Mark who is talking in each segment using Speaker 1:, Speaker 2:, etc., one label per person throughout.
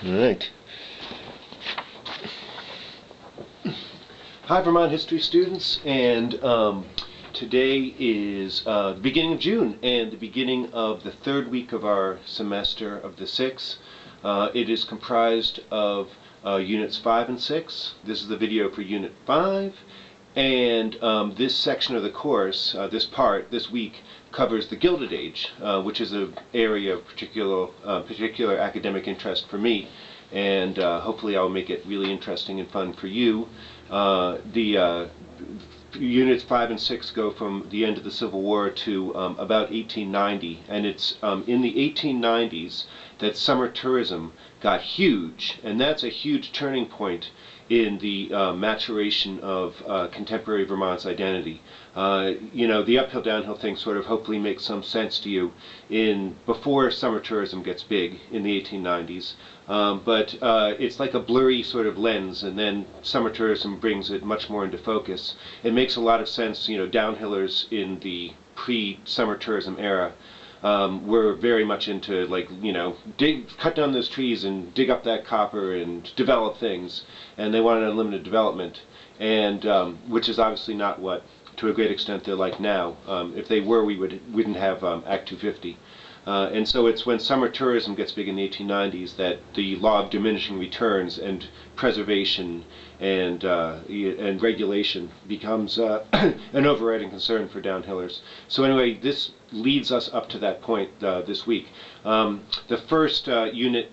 Speaker 1: All right. Hi, Vermont history students, and today is the beginning of June and the beginning of the third week of our semester of the 6. It is comprised of Units 5 and 6. This is the video for Unit 5, and this section of the course, this week, covers the Gilded Age, which is an area of particular academic interest for me, and hopefully I'll make it really interesting and fun for you. The Units 5 and 6 go from the end of the Civil War to about 1890, and it's in the 1890s that summer tourism got huge, and that's a huge turning point in the maturation of contemporary Vermont's identity. The uphill-downhill thing sort of hopefully makes some sense to you before summer tourism gets big in the 1890s. But it's like a blurry sort of lens, and then summer tourism brings it much more into focus. It makes a lot of sense, downhillers in the pre-summer tourism era were very much into, cut down those trees and dig up that copper and develop things, and they wanted unlimited development, and which is obviously not what, to a great extent, they're like now. If they were, we wouldn't have Act 250. And so it's when summer tourism gets big in the 1890s that the law of diminishing returns and preservation and regulation becomes an overriding concern for downhillers. So anyway, this leads us up to that point this week. The first unit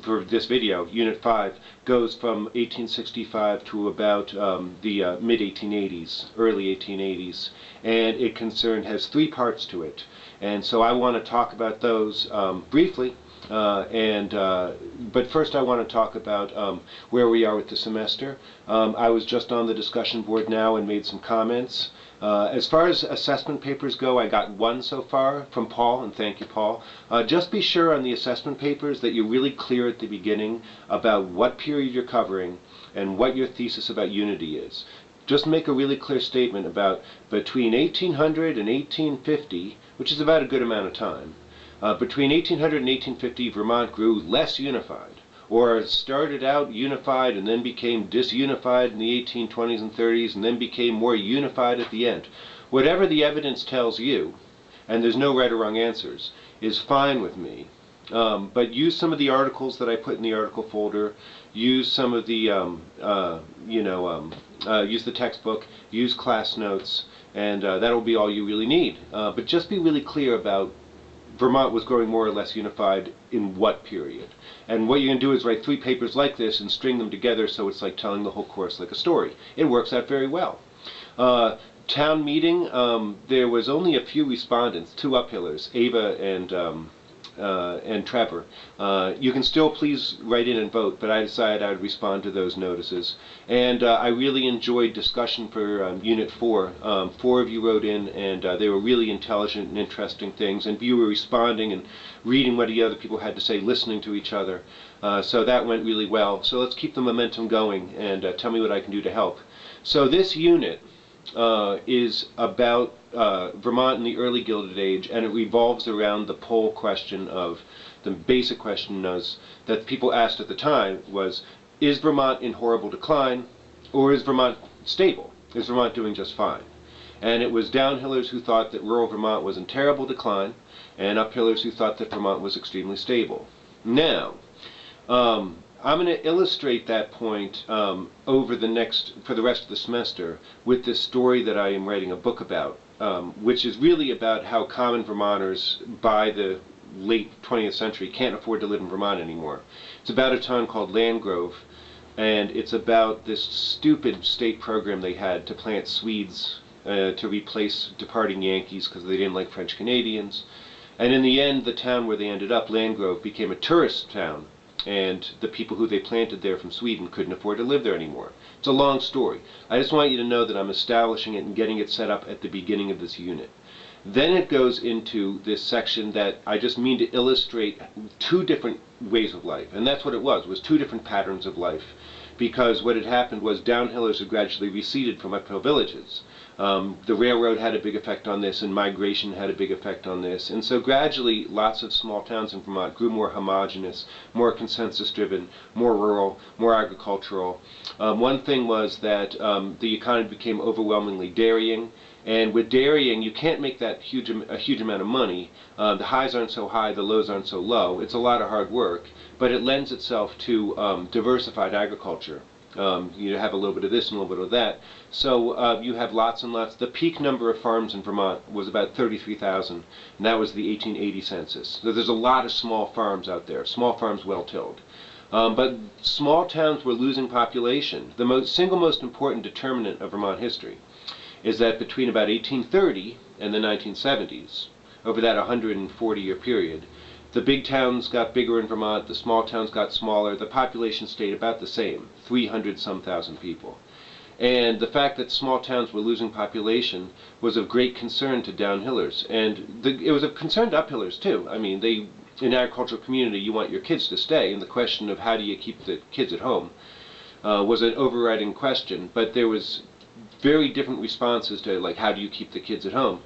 Speaker 1: for this video, Unit 5, goes from 1865 to about the mid-1880s, early 1880s, and it has 3 parts to it. And so I want to talk about those briefly, but first I want to talk about where we are with the semester. I was just on the discussion board now and made some comments. As far as assessment papers go, I got 1 so far from Paul, and thank you, Paul. Just be sure on the assessment papers that you're really clear at the beginning about what period you're covering and what your thesis about unity is. Just make a really clear statement about between 1800 and 1850, which is about a good amount of time. Between 1800 and 1850, Vermont grew less unified, or started out unified and then became disunified in the 1820s and 30s, and then became more unified at the end. Whatever the evidence tells you, and there's no right or wrong answers, is fine with me. But use some of the articles that I put in the article folder, use some of the, use the textbook, use class notes, and that'll be all you really need. But just be really clear about Vermont was growing more or less unified in what period. And what you're going to do is write 3 papers like this and string them together so it's like telling the whole course like a story. It works out very well. Town meeting, there was only a few respondents, 2 uphillers, Ava and Trevor. You can still please write in and vote, but I decided I would respond to those notices. And I really enjoyed discussion for Unit 4. 4 of you wrote in, and they were really intelligent and interesting things, and you were responding and reading what the other people had to say, listening to each other. So that went really well. So let's keep the momentum going, and tell me what I can do to help. So this unit is about Vermont in the early Gilded Age, and it revolves around the poll question of, the basic question that people asked at the time was, is Vermont in horrible decline, or is Vermont stable? Is Vermont doing just fine? And it was downhillers who thought that rural Vermont was in terrible decline, and uphillers who thought that Vermont was extremely stable. Now, I'm going to illustrate that point for the rest of the semester with this story that I am writing a book about, which is really about how common Vermonters by the late 20th century can't afford to live in Vermont anymore. It's about a town called Landgrove, and it's about this stupid state program they had to plant Swedes to replace departing Yankees because they didn't like French Canadians. And in the end, the town where they ended up, Landgrove, became a tourist town, and the people who they planted there from Sweden couldn't afford to live there anymore. It's a long story. I just want you to know that I'm establishing it and getting it set up at the beginning of this unit. Then it goes into this section that I just mean to illustrate 2 different ways of life, and that's what it was 2 different patterns of life, because what had happened was downhillers had gradually receded from uphill villages. The railroad had a big effect on this, and migration had a big effect on this. And so gradually, lots of small towns in Vermont grew more homogeneous, more consensus-driven, more rural, more agricultural. One thing was that the economy became overwhelmingly dairying. And with dairying, you can't make that a huge amount of money. The highs aren't so high, the lows aren't so low. It's a lot of hard work, but it lends itself to diversified agriculture. You have a little bit of this and a little bit of that. So you have lots and lots. The peak number of farms in Vermont was about 33,000, and that was the 1880 census. So there's a lot of small farms out there, small farms well tilled. But small towns were losing population. The single most important determinant of Vermont history is that between about 1830 and the 1970s, over that 140-year period, the big towns got bigger in Vermont, the small towns got smaller, the population stayed about the same, 300-some thousand people. And the fact that small towns were losing population was of great concern to downhillers. And it was of concern to uphillers, too. I mean, in an agricultural community, you want your kids to stay, and the question of how do you keep the kids at home was an overriding question. But there was very different responses to, like, how do you keep the kids at home.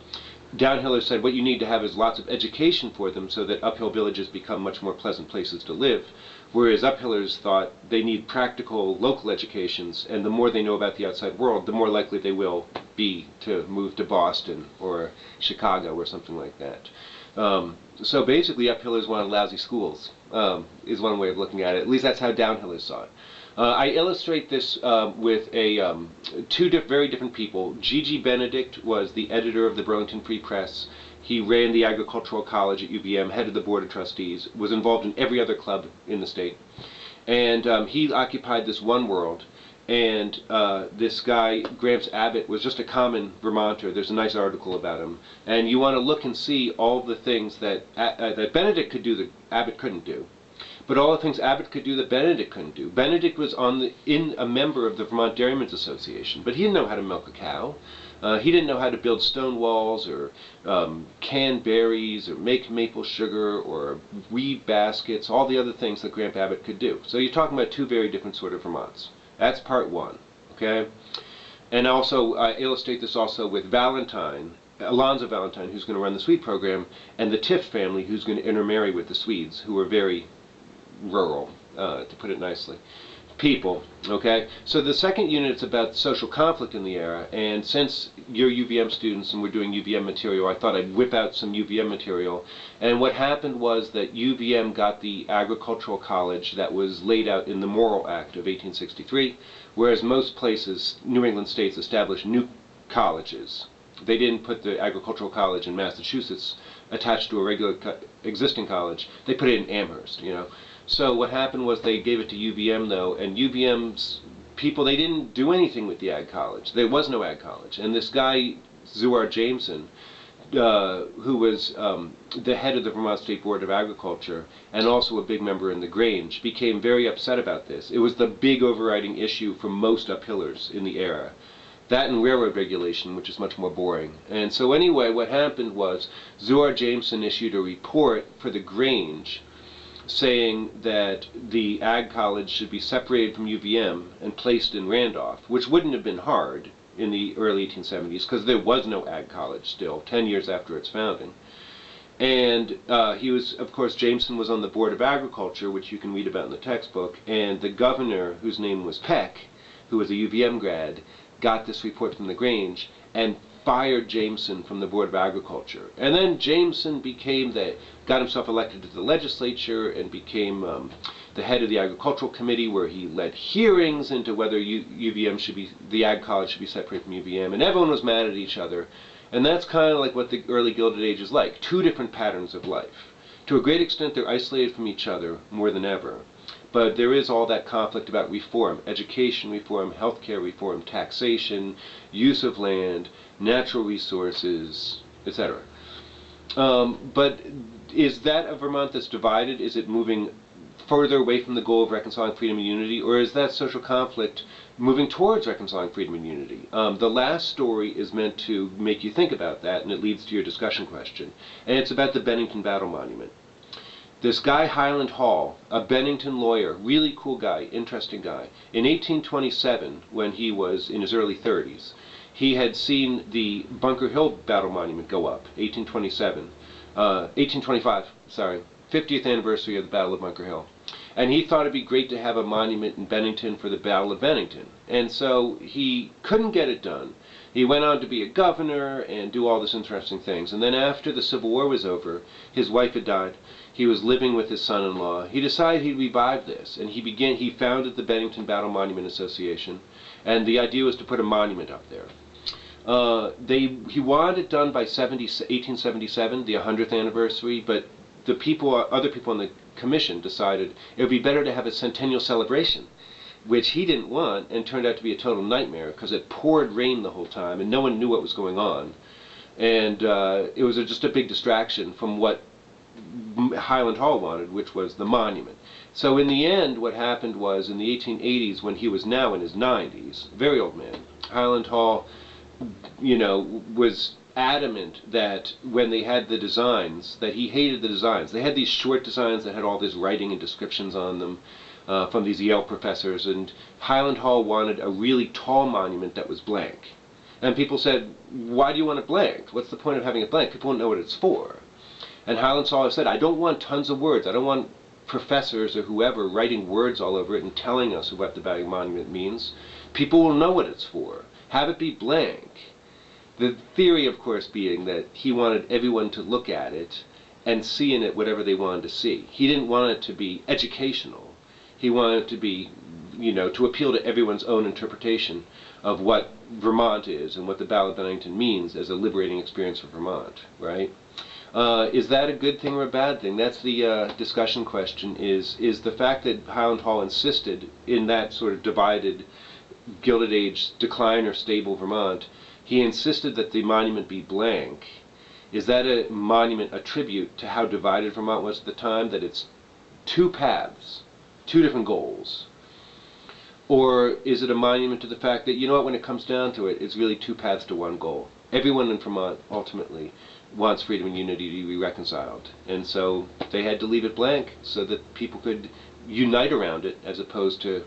Speaker 1: Downhillers said what you need to have is lots of education for them so that uphill villages become much more pleasant places to live, whereas uphillers thought they need practical local educations, and the more they know about the outside world, the more likely they will be to move to Boston or Chicago or something like that. So basically uphillers wanted lousy schools, is one way of looking at it. At least that's how downhillers saw it. I illustrate this with two very different people. G.G. Benedict was the editor of the Burlington Free Press. He ran the Agricultural College at UVM, head of the Board of Trustees, was involved in every other club in the state. And he occupied this one world. And this guy, Gramps Abbott, was just a common Vermonter. There's a nice article about him. And you want to look and see all the things that Benedict could do that Abbott couldn't do. But all the things Abbott could do that Benedict couldn't do. Benedict was a member of the Vermont Dairymen's Association, but he didn't know how to milk a cow. He didn't know how to build stone walls or can berries or make maple sugar or weave baskets, all the other things that Gramp Abbott could do. So you're talking about two very different sort of Vermonts. That's part one, okay? And also, I illustrate this also with Valentine, Alonzo Valentine, who's going to run the Swede program, and the Tift family, who's going to intermarry with the Swedes, who are very rural, to put it nicely, people, okay? So the second unit is about social conflict in the era, and since you're UVM students and we're doing UVM material, I thought I'd whip out some UVM material. And what happened was that UVM got the agricultural college that was laid out in the Morrill Act of 1863, whereas most places, New England states, established new colleges. They didn't put the agricultural college in Massachusetts attached to a regular existing college. They put it in Amherst, you know. So what happened was they gave it to UVM, though, and UVM's people, they didn't do anything with the ag college. There was no ag college. And this guy, Zouar Jameson, who was the head of the Vermont State Board of Agriculture and also a big member in the Grange, became very upset about this. It was the big overriding issue for most uphillers in the era. That and railroad regulation, which is much more boring. And so anyway, what happened was Zouar Jameson issued a report for the Grange saying that the Ag College should be separated from UVM and placed in Randolph, which wouldn't have been hard in the early 1870s because there was no Ag College still, 10 years after its founding. And he was, of course, Jameson was on the Board of Agriculture, which you can read about in the textbook, and the governor, whose name was Peck, who was a UVM grad, got this report from the Grange and fired Jameson from the Board of Agriculture. And then Jameson got himself elected to the legislature and became the head of the Agricultural Committee, where he led hearings into whether the Ag College should be separated from UVM, and everyone was mad at each other. And that's kind of like what the early Gilded Age is like, two different patterns of life. To a great extent, they're isolated from each other more than ever. But there is all that conflict about reform, education reform, healthcare reform, taxation, use of land, natural resources, etc. But is that a Vermont that's divided? Is it moving further away from the goal of reconciling freedom and unity, or is that social conflict moving towards reconciling freedom and unity? The last story is meant to make you think about that, and it leads to your discussion question. And it's about the Bennington Battle Monument. This guy, Highland Hall, a Bennington lawyer, really cool guy, interesting guy, in 1827, when he was in his early 30s, he had seen the Bunker Hill Battle Monument go up, 1825, sorry, 50th anniversary of the Battle of Bunker Hill. And he thought it'd be great to have a monument in Bennington for the Battle of Bennington. And so he couldn't get it done. He went on to be a governor and do all these interesting things. And then after the Civil War was over, his wife had died. He was living with his son-in-law. He decided he'd revive this, and he founded the Bennington Battle Monument Association. And the idea was to put a monument up there. He wanted it done by 1877, the 100th anniversary, but other people on the commission decided it would be better to have a centennial celebration, which he didn't want, and turned out to be a total nightmare because it poured rain the whole time and no one knew what was going on. And it was just a big distraction from what Highland Hall wanted, which was the monument. So in the end, what happened was, in the 1880s, when he was now in his 90s, very old man, Highland Hall, was adamant that when they had the designs, that he hated the designs. They had these short designs that had all this writing and descriptions on them from these Yale professors, and Highland Hall wanted a really tall monument that was blank. And people said, why do you want it blank? What's the point of having it blank? People won't know what it's for. And Highland Hall said, I don't want tons of words. I don't want professors or whoever writing words all over it and telling us what the Battle Monument means. People will know what it's for. Have it be blank. The theory, of course, being that he wanted everyone to look at it and see in it whatever they wanted to see. He didn't want it to be educational. He wanted it to be, to appeal to everyone's own interpretation of what Vermont is and what the Battle of Bennington means as a liberating experience for Vermont, right? Is that a good thing or a bad thing? That's the discussion question, is the fact that Highland Hall insisted in that sort of divided Gilded Age decline or stable Vermont, he insisted that the monument be blank. Is that a monument, a tribute to how divided Vermont was at the time, that it's two paths, two different goals? Or is it a monument to the fact that, when it comes down to it, it's really two paths to one goal? Everyone in Vermont ultimately wants freedom and unity to be reconciled. And so they had to leave it blank so that people could unite around it as opposed to